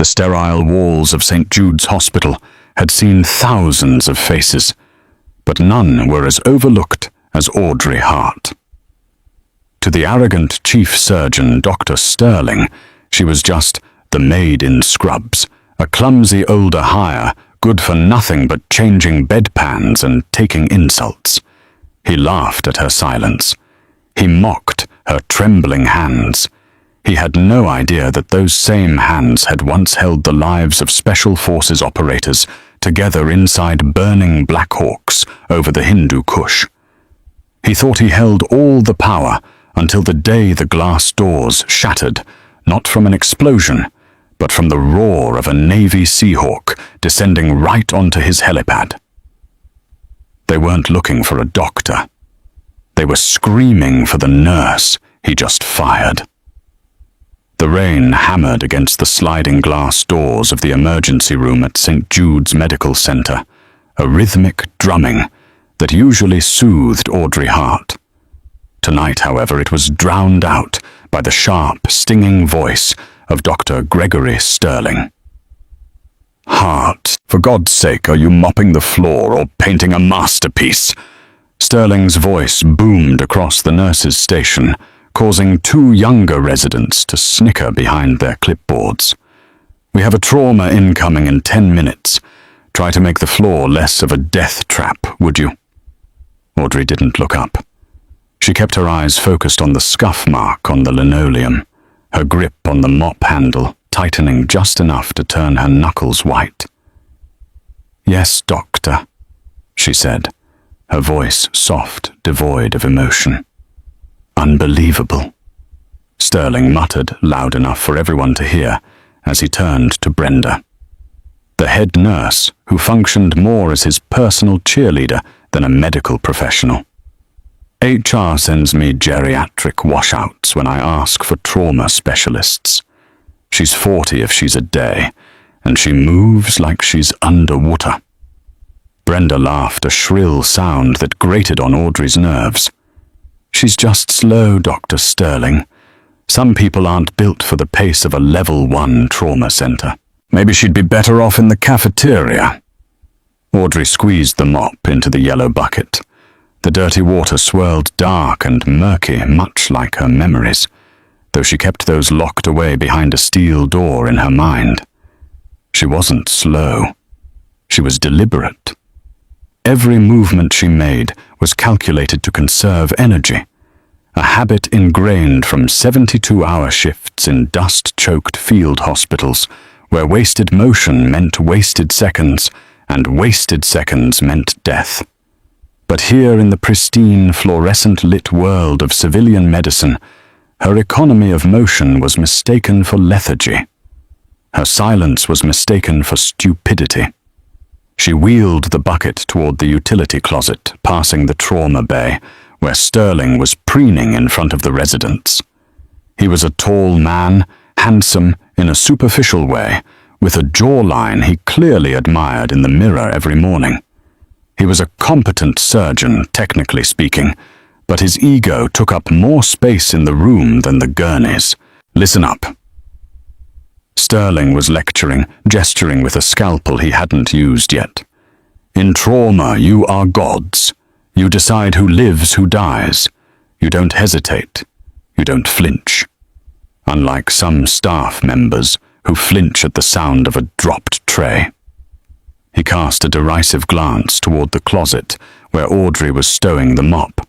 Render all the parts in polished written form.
The sterile walls of St. Jude's Hospital had seen thousands of faces, but none were as overlooked as Audrey Hart. To the arrogant chief surgeon, Dr. Sterling, she was just the maid in scrubs, a clumsy older hire, good for nothing but changing bedpans and taking insults. He laughed at her silence. He mocked her trembling hands. He had no idea that those same hands had once held the lives of Special Forces operators together inside burning Black Hawks over the Hindu Kush. He thought he held all the power until the day the glass doors shattered, not from an explosion, but from the roar of a Navy Seahawk descending right onto his helipad. They weren't looking for a doctor. They were screaming for the nurse he just fired. The rain hammered against the sliding glass doors of the emergency room at St. Jude's Medical Center, a rhythmic drumming that usually soothed Audrey Hart. Tonight, however, it was drowned out by the sharp, stinging voice of Dr. Gregory Sterling. "Hart, for God's sake, are you mopping the floor or painting a masterpiece?" Sterling's voice boomed across the nurse's station, causing two younger residents to snicker behind their clipboards. "We have a trauma incoming in 10 minutes. Try to make the floor less of a death trap, would you?" Audrey didn't look up. She kept her eyes focused on the scuff mark on the linoleum, her grip on the mop handle tightening just enough to turn her knuckles white. "Yes, doctor," she said, her voice soft, devoid of emotion. "Unbelievable," Sterling muttered loud enough for everyone to hear as he turned to Brenda, the head nurse who functioned more as his personal cheerleader than a medical professional. "HR sends me geriatric washouts when I ask for trauma specialists. She's 40 if she's a day, and she moves like she's underwater." Brenda laughed, a shrill sound that grated on Audrey's nerves. "She's just slow, Dr. Sterling. Some people aren't built for the pace of a level 1 trauma center. Maybe she'd be better off in the cafeteria." Audrey squeezed the mop into the yellow bucket. The dirty water swirled dark and murky, much like her memories, though she kept those locked away behind a steel door in her mind. She wasn't slow. She was deliberate. Every movement she made was calculated to conserve energy, a habit ingrained from 72-hour shifts in dust-choked field hospitals, where wasted motion meant wasted seconds, and wasted seconds meant death. But here in the pristine, fluorescent-lit world of civilian medicine, her economy of motion was mistaken for lethargy. Her silence was mistaken for stupidity. She wheeled the bucket toward the utility closet, passing the trauma bay, where Sterling was preening in front of the residents. He was a tall man, handsome in a superficial way, with a jawline he clearly admired in the mirror every morning. He was a competent surgeon, technically speaking, but his ego took up more space in the room than the gurneys. "Listen up." Sterling was lecturing, gesturing with a scalpel he hadn't used yet. "In trauma, you are gods. You decide who lives, who dies. You don't hesitate. You don't flinch. Unlike some staff members who flinch at the sound of a dropped tray." He cast a derisive glance toward the closet where Audrey was stowing the mop.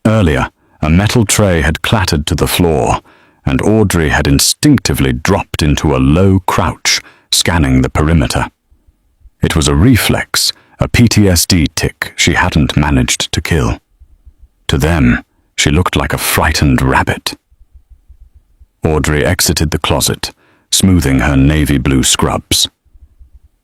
Earlier, a metal tray had clattered to the floor, and Audrey had instinctively dropped into a low crouch, scanning the perimeter. It was a reflex, a PTSD tick she hadn't managed to kill. To them, she looked like a frightened rabbit. Audrey exited the closet, smoothing her navy blue scrubs.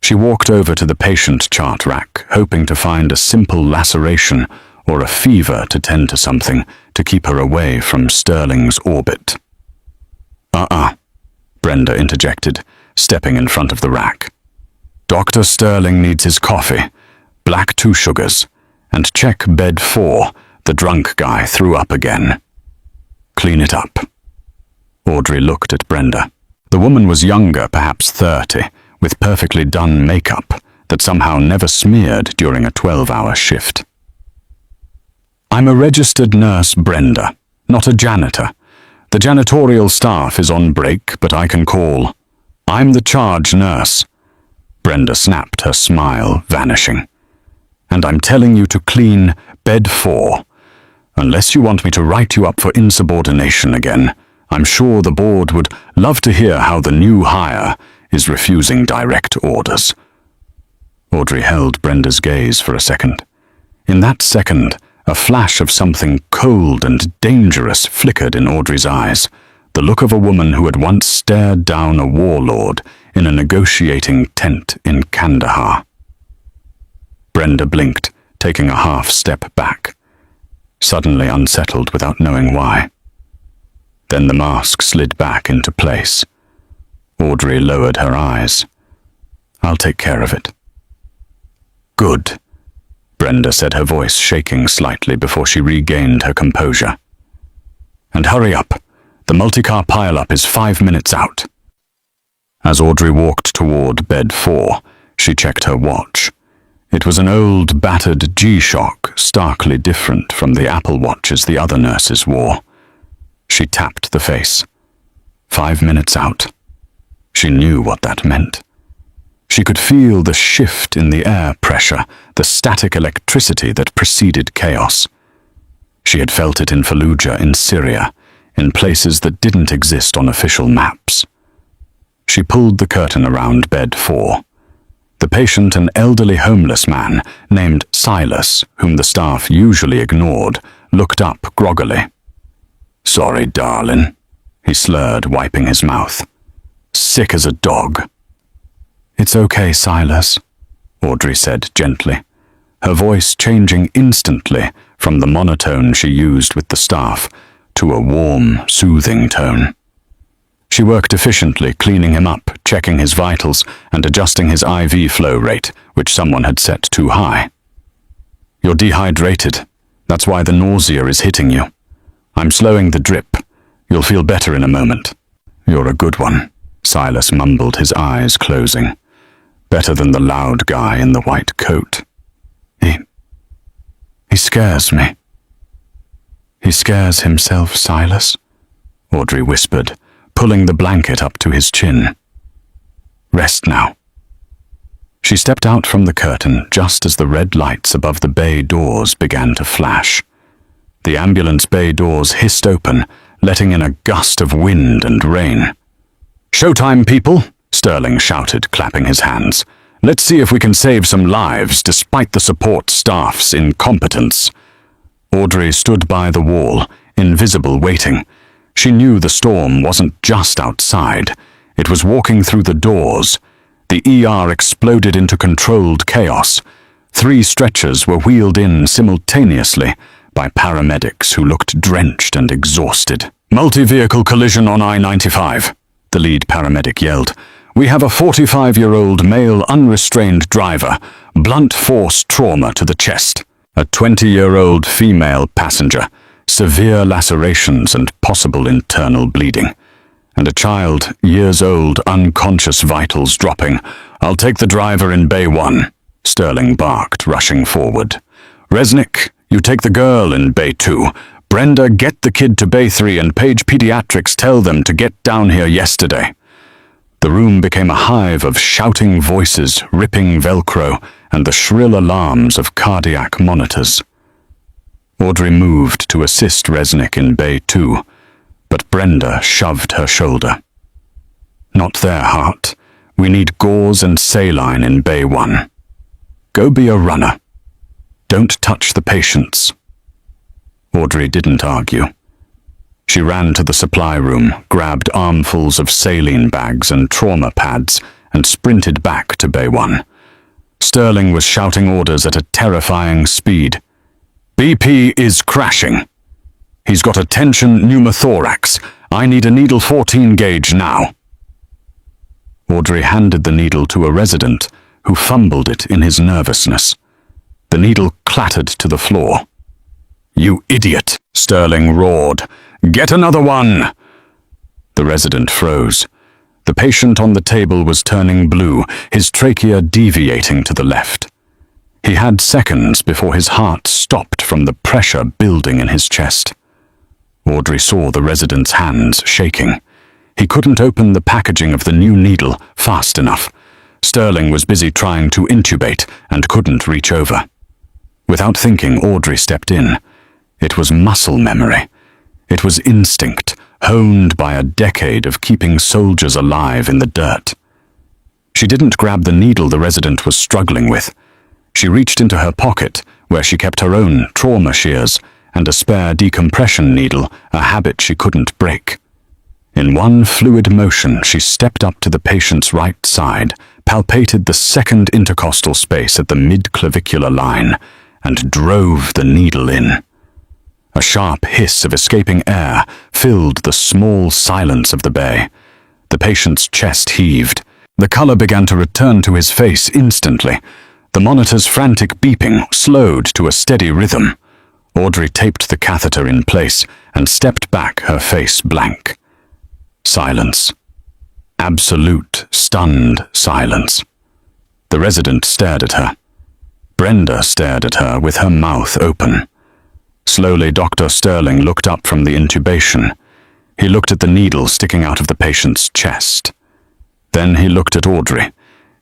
She walked over to the patient chart rack, hoping to find a simple laceration or a fever to tend to something to keep her away from Sterling's orbit. Brenda interjected, stepping in front of the rack. "Dr. Sterling needs his coffee, black 2 sugars, and check bed 4, the drunk guy threw up again. Clean it up." Audrey looked at Brenda. The woman was younger, perhaps 30, with perfectly done makeup that somehow never smeared during a 12-hour shift. "I'm a registered nurse, Brenda, not a janitor. The janitorial staff is on break, but I can call. I'm the charge nurse." Brenda snapped, her smile vanishing. "And I'm telling you to clean bed 4. Unless you want me to write you up for insubordination again, I'm sure the board would love to hear how the new hire is refusing direct orders." Audrey held Brenda's gaze for a second. In that second, a flash of something cold and dangerous flickered in Audrey's eyes, the look of a woman who had once stared down a warlord in a negotiating tent in Kandahar. Brenda blinked, taking a half step back, suddenly unsettled without knowing why. Then the mask slid back into place. Audrey lowered her eyes. "I'll take care of it." "Good," Brenda said, her voice shaking slightly before she regained her composure. "And hurry up. The multi-car pile-up is 5 minutes out." As Audrey walked toward bed 4, she checked her watch. It was an old, battered G-Shock, starkly different from the Apple Watches the other nurses wore. She tapped the face. 5 minutes out. She knew what that meant. She could feel the shift in the air pressure, the static electricity that preceded chaos. She had felt it in Fallujah, in Syria, in places that didn't exist on official maps. She pulled the curtain around bed 4. The patient, an elderly homeless man named Silas, whom the staff usually ignored, looked up groggily. "Sorry, darling," he slurred, wiping his mouth. "Sick as a dog." "It's okay, Silas," Audrey said gently, her voice changing instantly from the monotone she used with the staff to a warm, soothing tone. She worked efficiently, cleaning him up, checking his vitals, and adjusting his IV flow rate, which someone had set too high. "You're dehydrated. That's why the nausea is hitting you. I'm slowing the drip. You'll feel better in a moment." "You're a good one," Silas mumbled, his eyes closing. "Better than the loud guy in the white coat. He scares me." "He scares himself, Silas," Audrey whispered, pulling the blanket up to his chin. "Rest now." She stepped out from the curtain just as the red lights above the bay doors began to flash. The ambulance bay doors hissed open, letting in a gust of wind and rain. "Showtime, people!" Sterling shouted, clapping his hands. "Let's see if we can save some lives despite the support staff's incompetence." Audrey stood by the wall, invisible, waiting. She knew the storm wasn't just outside. It was walking through the doors. The ER exploded into controlled chaos. 3 stretchers were wheeled in simultaneously by paramedics who looked drenched and exhausted. "Multi-vehicle collision on I-95, the lead paramedic yelled. "We have a 45-year-old male unrestrained driver, blunt force trauma to the chest. A 20-year-old female passenger, severe lacerations and possible internal bleeding. And a child, years old, unconscious, vitals dropping. I'll take the driver in Bay 1, Sterling barked, rushing forward. "Resnick, you take the girl in Bay 2. Brenda, get the kid to Bay 3 and Page Pediatrics, tell them to get down here yesterday." The room became a hive of shouting voices, ripping Velcro, and the shrill alarms of cardiac monitors. Audrey moved to assist Resnick in Bay 2, but Brenda shoved her shoulder. "Not there, Hart. We need gauze and saline in Bay 1. Go be a runner. Don't touch the patients." Audrey didn't argue. She ran to the supply room, grabbed armfuls of saline bags and trauma pads, and sprinted back to Bay 1. Sterling was shouting orders at a terrifying speed. "BP is crashing. He's got a tension pneumothorax. I need a needle 14 gauge now." Audrey handed the needle to a resident who fumbled it in his nervousness. The needle clattered to the floor. "You idiot!" Sterling roared. "Get another one!" The resident froze. The patient on the table was turning blue, his trachea deviating to the left. He had seconds before his heart stopped from the pressure building in his chest. Audrey saw the resident's hands shaking. He couldn't open the packaging of the new needle fast enough. Sterling was busy trying to intubate and couldn't reach over. Without thinking, Audrey stepped in. It was muscle memory. It was instinct, honed by a decade of keeping soldiers alive in the dirt. She didn't grab the needle the resident was struggling with. She reached into her pocket, where she kept her own trauma shears and a spare decompression needle, a habit she couldn't break. In one fluid motion, she stepped up to the patient's right side, palpated the second intercostal space at the mid-clavicular line, and drove the needle in. A sharp hiss of escaping air filled the small silence of the bay. The patient's chest heaved. The color began to return to his face instantly. The monitor's frantic beeping slowed to a steady rhythm. Audrey taped the catheter in place and stepped back, her face blank. Silence. Absolute, stunned silence. The resident stared at her. Brenda stared at her with her mouth open. Slowly, Dr. Sterling looked up from the intubation. He looked at the needle sticking out of the patient's chest. Then he looked at Audrey.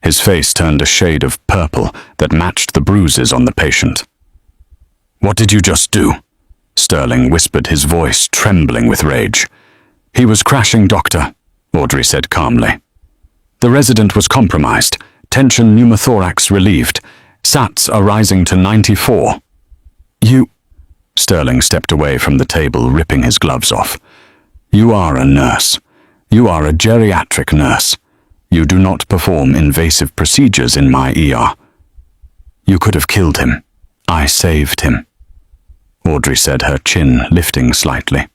His face turned a shade of purple that matched the bruises on the patient. "What did you just do?" Sterling whispered, his voice trembling with rage. "He was crashing, Doctor," Audrey said calmly. The resident was compromised, tension pneumothorax relieved, SATs are rising to 94. "You..." Sterling stepped away from the table, ripping his gloves off. "You are a nurse. You are a geriatric nurse. You do not perform invasive procedures in my ER. You could have killed him. I saved him," Audrey said, her chin lifting slightly.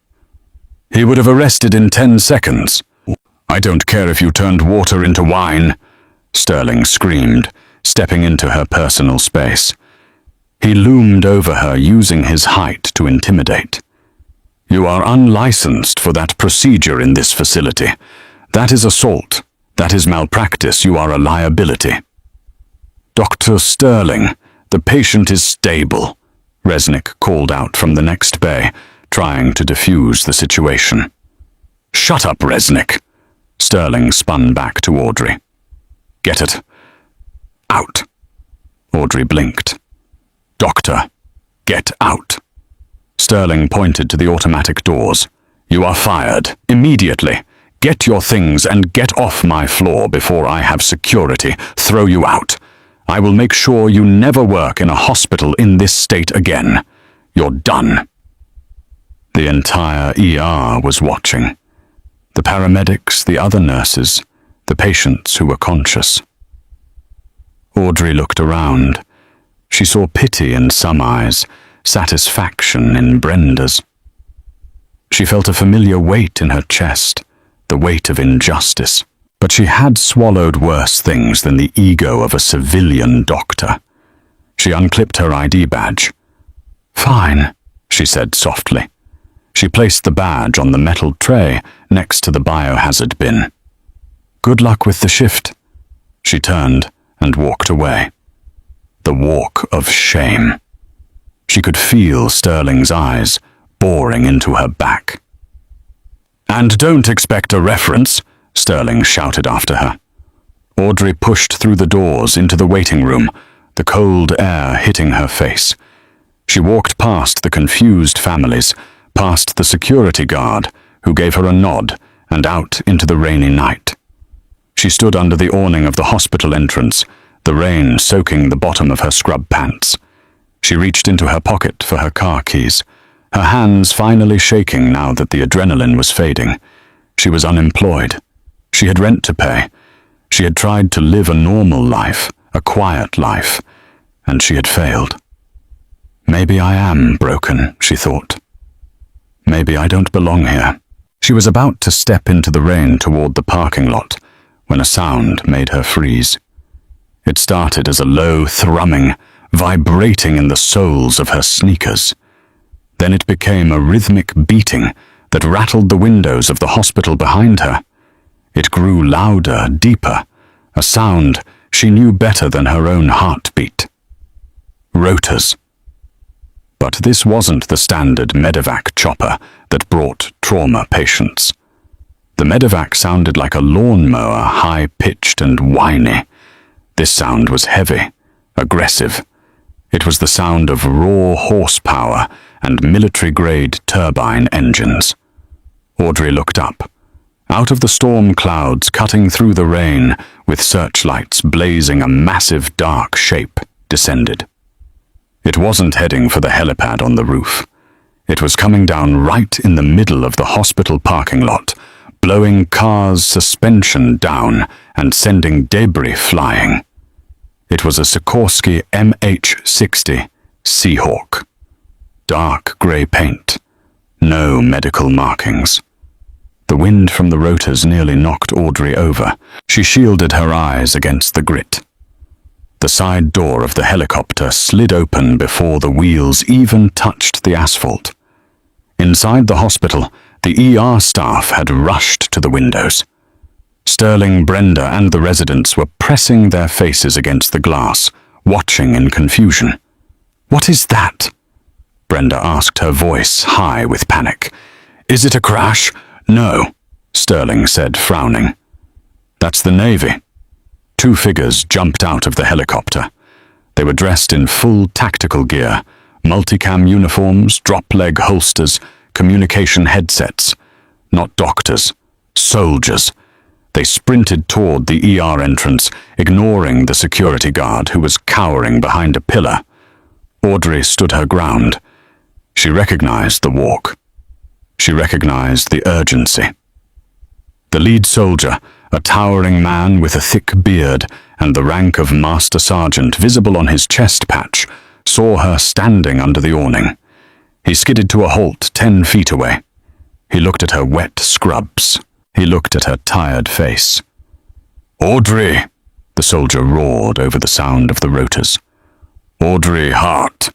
"He would have arrested in 10 seconds. I don't care if you turned water into wine," Sterling screamed, stepping into her personal space. He loomed over her, using his height to intimidate. "You are unlicensed for that procedure in this facility. That is assault. That is malpractice. You are a liability." "Dr. Sterling, the patient is stable," Resnick called out from the next bay, trying to defuse the situation. "Shut up, Resnick." Sterling spun back to Audrey. "Get it. Out." Audrey blinked. "Doctor, get out." Sterling pointed to the automatic doors. "You are fired. Immediately. Get your things and get off my floor before I have security throw you out. I will make sure you never work in a hospital in this state again. You're done." The entire ER was watching. The paramedics, the other nurses, the patients who were conscious. Audrey looked around. She saw pity in some eyes, satisfaction in Brenda's. She felt a familiar weight in her chest, the weight of injustice. But she had swallowed worse things than the ego of a civilian doctor. She unclipped her ID badge. "Fine," she said softly. She placed the badge on the metal tray next to the biohazard bin. "Good luck with the shift." She turned and walked away. The walk of shame. She could feel Sterling's eyes boring into her back. "And don't expect a reference," Sterling shouted after her. Audrey pushed through the doors into the waiting room, the cold air hitting her face. She walked past the confused families, past the security guard, who gave her a nod, and out into the rainy night. She stood under the awning of the hospital entrance, the rain soaking the bottom of her scrub pants. She reached into her pocket for her car keys, her hands finally shaking now that the adrenaline was fading. She was unemployed. She had rent to pay. She had tried to live a normal life, a quiet life, and she had failed. "Maybe I am broken," she thought. "Maybe I don't belong here." She was about to step into the rain toward the parking lot when a sound made her freeze. It started as a low thrumming, vibrating in the soles of her sneakers. Then it became a rhythmic beating that rattled the windows of the hospital behind her. It grew louder, deeper, a sound she knew better than her own heartbeat. Rotors. But this wasn't the standard medevac chopper that brought trauma patients. The medevac sounded like a lawnmower, high-pitched and whiny. This sound was heavy, aggressive. It was the sound of raw horsepower and military-grade turbine engines. Audrey looked up. Out of the storm clouds cutting through the rain, with searchlights blazing, a massive dark shape descended. It wasn't heading for the helipad on the roof. It was coming down right in the middle of the hospital parking lot, blowing cars' suspension down and sending debris flying. It was a Sikorsky MH-60 Seahawk. Dark grey paint. No medical markings. The wind from the rotors nearly knocked Audrey over. She shielded her eyes against the grit. The side door of the helicopter slid open before the wheels even touched the asphalt. Inside the hospital, the ER staff had rushed to the windows. Sterling, Brenda, and the residents were pressing their faces against the glass, watching in confusion. "What is that?" Brenda asked, her voice high with panic. "Is it a crash?" "No," Sterling said, frowning. "That's the Navy." Two figures jumped out of the helicopter. They were dressed in full tactical gear, multicam uniforms, drop-leg holsters, communication headsets. Not doctors, soldiers. They sprinted toward the ER entrance, ignoring the security guard who was cowering behind a pillar. Audrey stood her ground. She recognized the walk. She recognized the urgency. The lead soldier, a towering man with a thick beard and the rank of Master Sergeant visible on his chest patch, saw her standing under the awning. He skidded to a halt 10 feet away. He looked at her wet scrubs. He looked at her tired face. "Audrey!" the soldier roared over the sound of the rotors. "Audrey Hart!"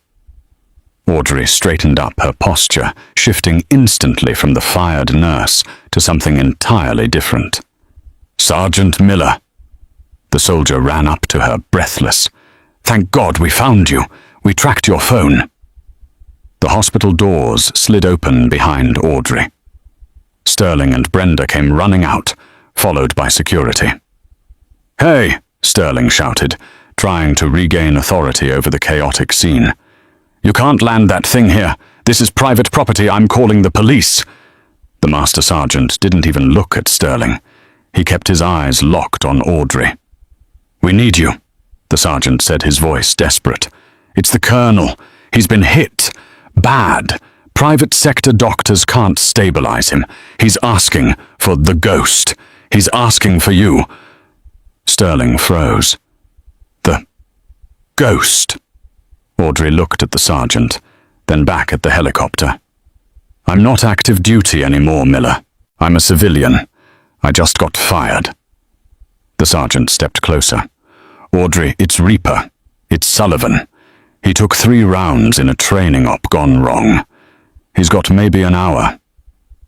Audrey straightened up, her posture shifting instantly from the fired nurse to something entirely different. "Sergeant Miller." The soldier ran up to her, breathless. "Thank God we found you. We tracked your phone." The hospital doors slid open behind Audrey. Sterling and Brenda came running out, followed by security. "Hey!" Sterling shouted, trying to regain authority over the chaotic scene. "You can't land that thing here. This is private property. I'm calling the police." The Master Sergeant didn't even look at Sterling. He kept his eyes locked on Audrey. "We need you," the sergeant said, his voice desperate. "It's the colonel. He's been hit. Bad. Private sector doctors can't stabilize him. He's asking for the ghost. He's asking for you." Sterling froze. "The ghost?" Audrey looked at the sergeant, then back at the helicopter. "I'm not active duty anymore, Miller. I'm a civilian. I just got fired." The sergeant stepped closer. "Audrey, it's Reaper. It's Sullivan. He took 3 rounds in a training op gone wrong. He's got maybe an hour.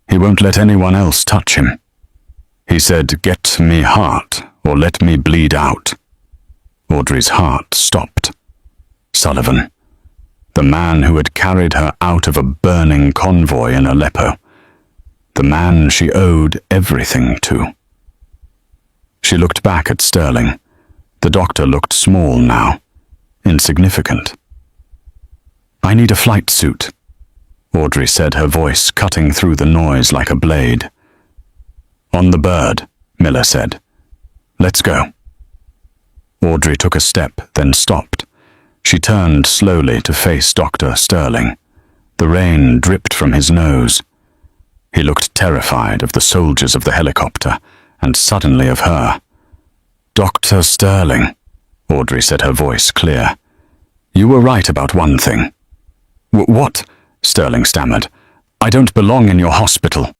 He won't let anyone else touch him. He said, 'Get me heart, or let me bleed out.'" Audrey's heart stopped. Sullivan. The man who had carried her out of a burning convoy in Aleppo. The man she owed everything to. She looked back at Sterling. The doctor looked small now, insignificant. "I need a flight suit," Audrey said, her voice cutting through the noise like a blade. "On the bird," Miller said. "Let's go." Audrey took a step, then stopped. She turned slowly to face Dr. Sterling. The rain dripped from his nose. He looked terrified of the soldiers of the helicopter, and suddenly of her. "Dr. Sterling," Audrey said, her voice clear. "You were right about one thing." What?" Sterling stammered. "I don't belong in your hospital."